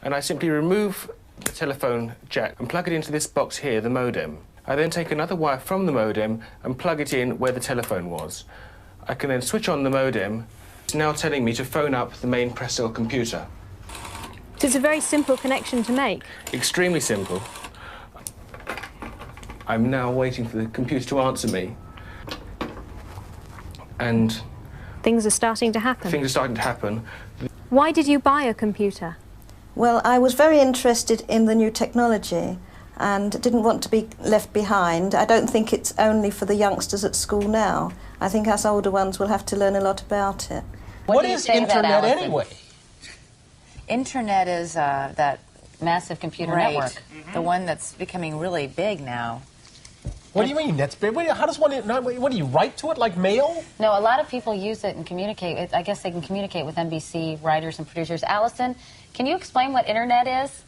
and I simply remove the telephone jack and plug it into this box here, the modem. I then take another wire from the modem and plug it in where the telephone was. I can then switch on the modem. It's now telling me to phone up the main press cell computer. So it's a very simple connection to make. Extremely simple. I'm now waiting for the computer to answer me. And things are starting to happen. Things are starting to happen. Why did you buy a computer? Well, I was very interested in the new technology and didn't want to be left behind. I don't think it's only for the youngsters at school now. I think us older ones will have to learn a lot about it. What is Internet anyway? Internet is that massive computer network, the one that's becoming really big now. What do you mean? That's big. How does one? What do you write to it like mail? No, a lot of people use it and communicate. I guess they can communicate with NBC writers and producers. Allison, can you explain what Internet is?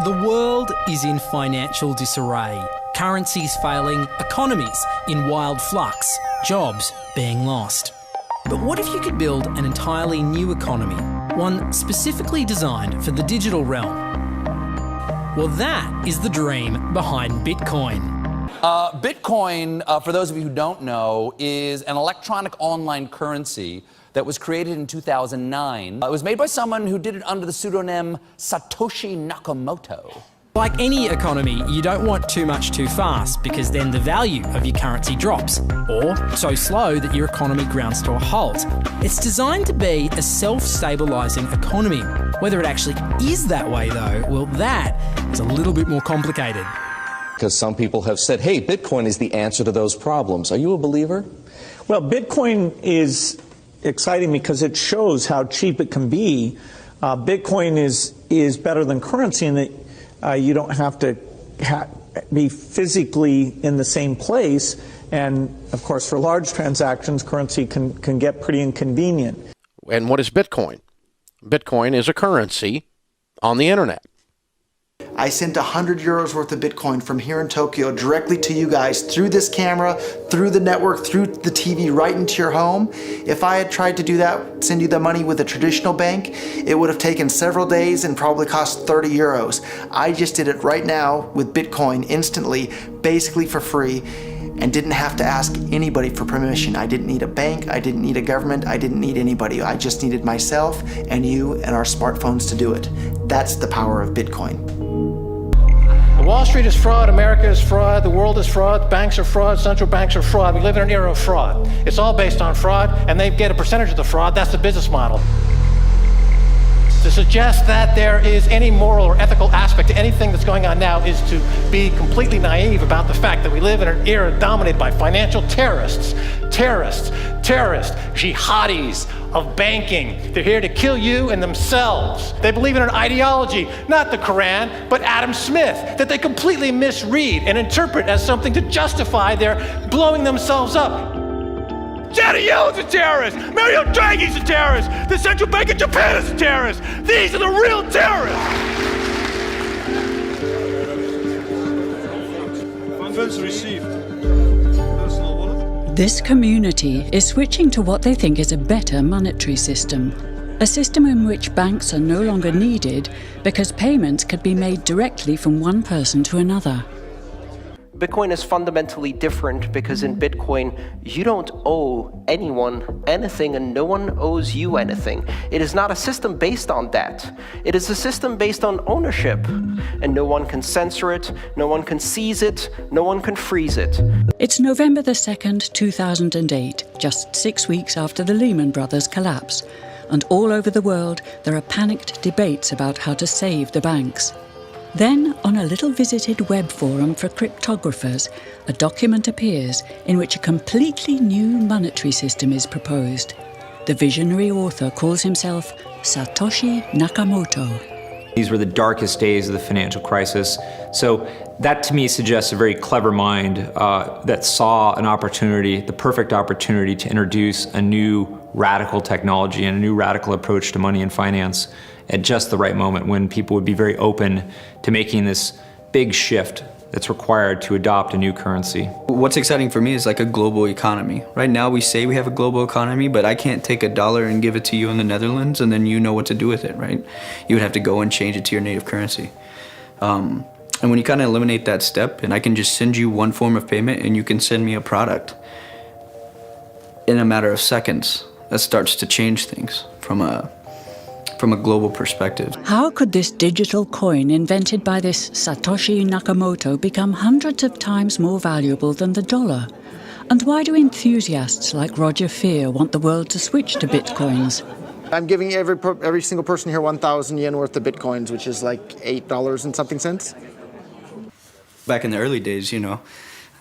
The world is in financial disarray. Currencies failing, economies in wild flux, jobs being lost. But what if you could build an entirely new economy, one specifically designed for the digital realm? Well, that is the dream behind Bitcoin. Bitcoin, for those of you who don't know, is an electronic online currency that was created in 2009. It was made by someone who did it under the pseudonym Satoshi Nakamoto. Like any economy, you don't want too much too fast because then the value of your currency drops, or so slow that your economy grounds to a halt. It's designed to be a self-stabilising economy. Whether it actually is that way though, well, that is a little bit more complicated. Because some people have said, hey, Bitcoin is the answer to those problems. Are you a believer? Well, Bitcoin is exciting because it shows how cheap it can be. Bitcoin is better than currency in that you don't have to be physically in the same place. And, of course, for large transactions, currency can get pretty inconvenient. And what is Bitcoin? Bitcoin is a currency on the internet. I sent 100 euros worth of Bitcoin from here in Tokyo directly to you guys through this camera, through the network, through the TV, right into your home. If I had tried to do that, send you the money with a traditional bank, it would have taken several days and probably cost 30 euros. I just did it right now with Bitcoin instantly, basically for free, and didn't have to ask anybody for permission. I didn't need a bank, I didn't need a government, I didn't need anybody. I just needed myself and you and our smartphones to do it. That's the power of Bitcoin. Wall Street is fraud, America is fraud, the world is fraud, banks are fraud, central banks are fraud. We live in an era of fraud. It's all based on fraud, and they get a percentage of the fraud. That's the business model. To suggest that there is any moral or ethical aspect to anything that's going on now is to be completely naive about the fact that we live in an era dominated by financial terrorists, jihadis of banking. They're here to kill you and themselves. They believe in an ideology, not the Quran, but Adam Smith, that they completely misread and interpret as something to justify their blowing themselves up. Janet Yellen's a terrorist! Mario Draghi's a terrorist! The Central Bank of Japan is a terrorist! These are the real terrorists! Funds received. This community is switching to what they think is a better monetary system. A system in which banks are no longer needed because payments could be made directly from one person to another. Bitcoin is fundamentally different because in Bitcoin, you don't owe anyone anything and no one owes you anything. It is not a system based on debt. It is a system based on ownership. And no one can censor it, no one can seize it, no one can freeze it. It's November the 2nd, 2008, just 6 weeks after the Lehman Brothers collapse. And all over the world, there are panicked debates about how to save the banks. Then, on a little visited web forum for cryptographers, a document appears in which a completely new monetary system is proposed. The visionary author calls himself Satoshi Nakamoto. These were the darkest days of the financial crisis. So that to me suggests a very clever mind that saw an opportunity, the perfect opportunity to introduce a new radical technology and a new radical approach to money and finance at just the right moment when people would be very open to making this big shift that's required to adopt a new currency. What's exciting for me is like a global economy. Right now we say we have a global economy, but I can't take $1 and give it to you in the Netherlands and then you know what to do with it, right? You would have to go and change it to your native currency. And when you kind of eliminate that step, and I can just send you one form of payment and you can send me a product in a matter of seconds, that starts to change things from a global perspective. How could this digital coin invented by this Satoshi Nakamoto become hundreds of times more valuable than the dollar? And why do enthusiasts like Roger Fear want the world to switch to bitcoins? I'm giving every single person here 1,000 yen worth of bitcoins, which is like $8 and something cents. Back in the early days, you know,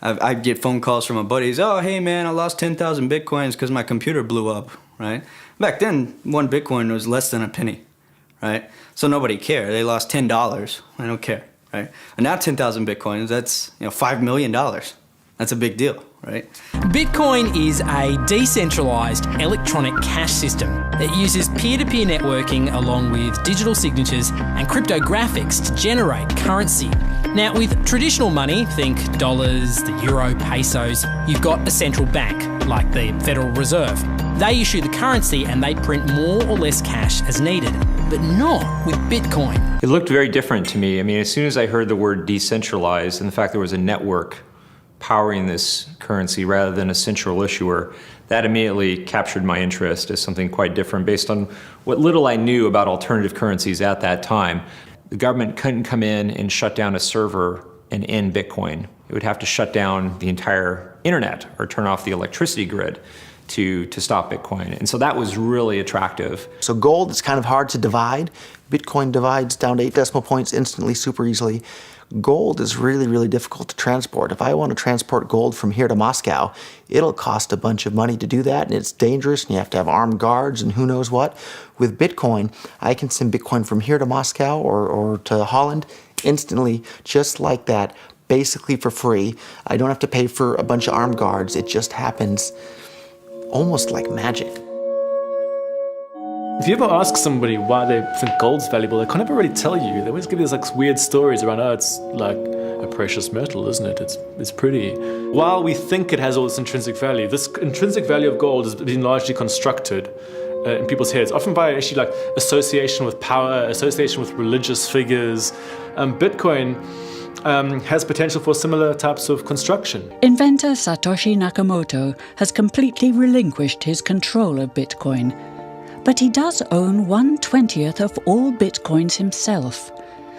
I'd get phone calls from my buddies. Oh, hey man, I lost 10,000 bitcoins because my computer blew up, right? Back then, one bitcoin was less than a penny, right? So nobody cared. They lost $10. I don't care, right? And now 10,000 bitcoins, that's $5 million. That's a big deal, right? Bitcoin is a decentralised electronic cash system that uses peer-to-peer networking along with digital signatures and cryptographics to generate currency. Now, with traditional money, think dollars, the euro, pesos, you've got a central bank, like the Federal Reserve. They issue the currency and they print more or less cash as needed, but not with Bitcoin. It looked very different to me. I mean, as soon as I heard the word decentralized and the fact there was a network powering this currency rather than a central issuer, that immediately captured my interest as something quite different based on what little I knew about alternative currencies at that time. The government couldn't come in and shut down a server and end Bitcoin. It would have to shut down the entire internet or turn off the electricity grid to stop Bitcoin. And so that was really attractive. So gold is kind of hard to divide. Bitcoin divides down to 8 decimal points instantly, super easily. Gold is really, really difficult to transport. If I want to transport gold from here to Moscow, it'll cost a bunch of money to do that, and it's dangerous, and you have to have armed guards and who knows what. With Bitcoin, I can send Bitcoin from here to Moscow or to Holland instantly, just like that, basically for free. I don't have to pay for a bunch of armed guards. It just happens almost like magic. If you ever ask somebody why they think gold's valuable, they can't ever really tell you. They always give you these like weird stories around, oh, it's like a precious metal, isn't it? It's pretty. While we think it has all this intrinsic value, this intrinsic value of gold has been largely constructed in people's heads, often by actually like association with power, association with religious figures. Bitcoin has potential for similar types of construction. Inventor Satoshi Nakamoto has completely relinquished his control of Bitcoin. But he does own 1/20th of all Bitcoins himself.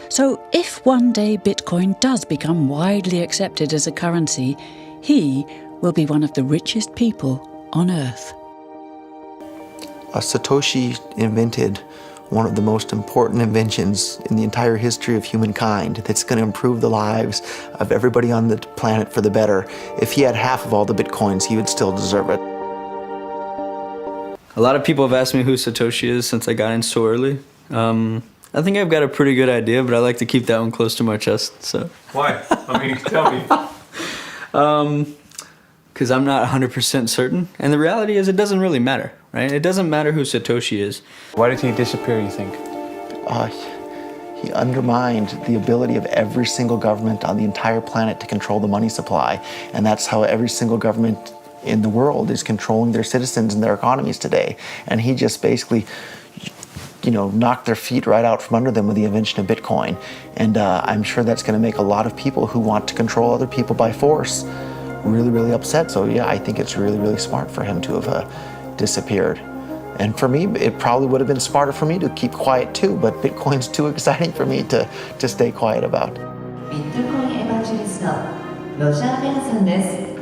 So if one day Bitcoin does become widely accepted as a currency, he will be one of the richest people on Earth. Satoshi invented one of the most important inventions in the entire history of humankind that's going to improve the lives of everybody on the planet for the better. If he had half of all the Bitcoins, he would still deserve it. A lot of people have asked me who Satoshi is since I got in so early. I think I've got a pretty good idea, but I like to keep that one close to my chest. So. Why? I mean, tell me. Because I'm not 100% certain. And the reality is it doesn't really matter, right? It doesn't matter who Satoshi is. Why did he disappear, you think? He undermined the ability of every single government on the entire planet to control the money supply. And that's how every single government in the world is controlling their citizens and their economies today. And he just basically, knocked their feet right out from under them with the invention of Bitcoin. And I'm sure that's going to make a lot of people who want to control other people by force really, really upset. So yeah, I think it's really, really smart for him to have disappeared. And for me, it probably would have been smarter for me to keep quiet too, but Bitcoin's too exciting for me to stay quiet about.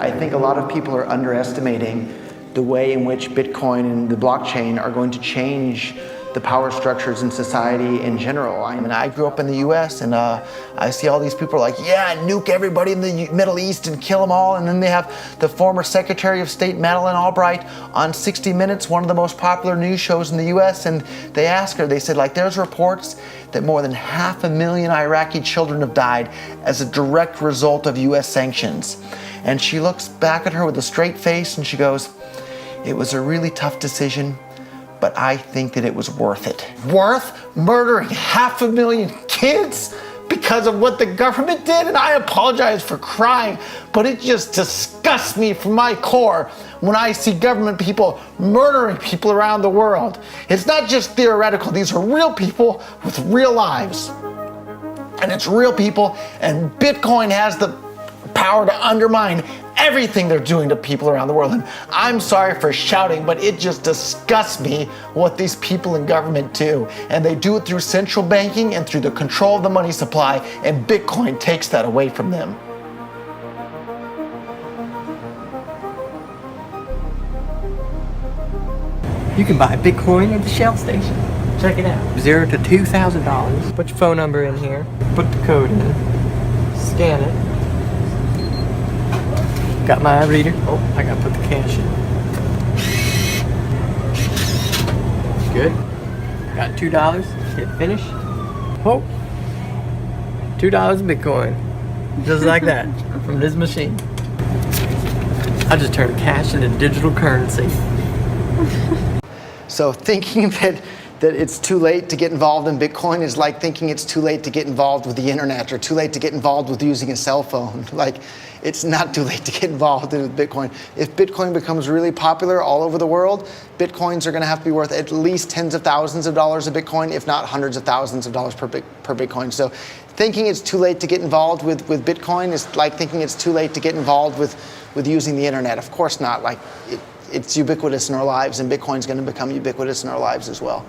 I think a lot of people are underestimating the way in which Bitcoin and the blockchain are going to change the power structures in society in general. I mean, I grew up in the US and I see all these people like, yeah, nuke everybody in the Middle East and kill them all. And then they have the former Secretary of State Madeleine Albright on 60 Minutes, one of the most popular news shows in the US. And they asked her, they said, like, there's reports that more than 500,000 Iraqi children have died as a direct result of US sanctions. And she looks back at her with a straight face and she goes, it was a really tough decision, but I think that it was worth it. Worth murdering 500,000 kids because because of what the government did, and I apologize for crying, but it just disgusts me from my core when I see government people murdering people around the world. It's not just theoretical, these are real people with real lives. And it's real people, and Bitcoin has the power to undermine everything they're doing to people around the world. And I'm sorry for shouting, but it just disgusts me what these people in government do. And they do it through central banking and through the control of the money supply, and Bitcoin takes that away from them. You can buy Bitcoin at the Shell station. Check it out. $0 to $2,000. Put your phone number in here. Put the code in. Scan it. Got my reader. Oh, I gotta put the cash in. Good. Got $2. Hit finish. Oh. $2 Bitcoin. Just like that. From this machine. I just turned cash into digital currency. So thinking that it's too late to get involved in Bitcoin is like thinking it's too late to get involved with the internet or too late to get involved with using a cell phone. Like, it's not too late to get involved in Bitcoin. If Bitcoin becomes really popular all over the world, Bitcoins are going to have to be worth at least tens of thousands of dollars a Bitcoin, if not hundreds of thousands of dollars per Bitcoin. So thinking it's too late to get involved with Bitcoin is like thinking it's too late to get involved with using the internet. Of course not. Like, it's ubiquitous in our lives, and Bitcoin's going to become ubiquitous in our lives as well.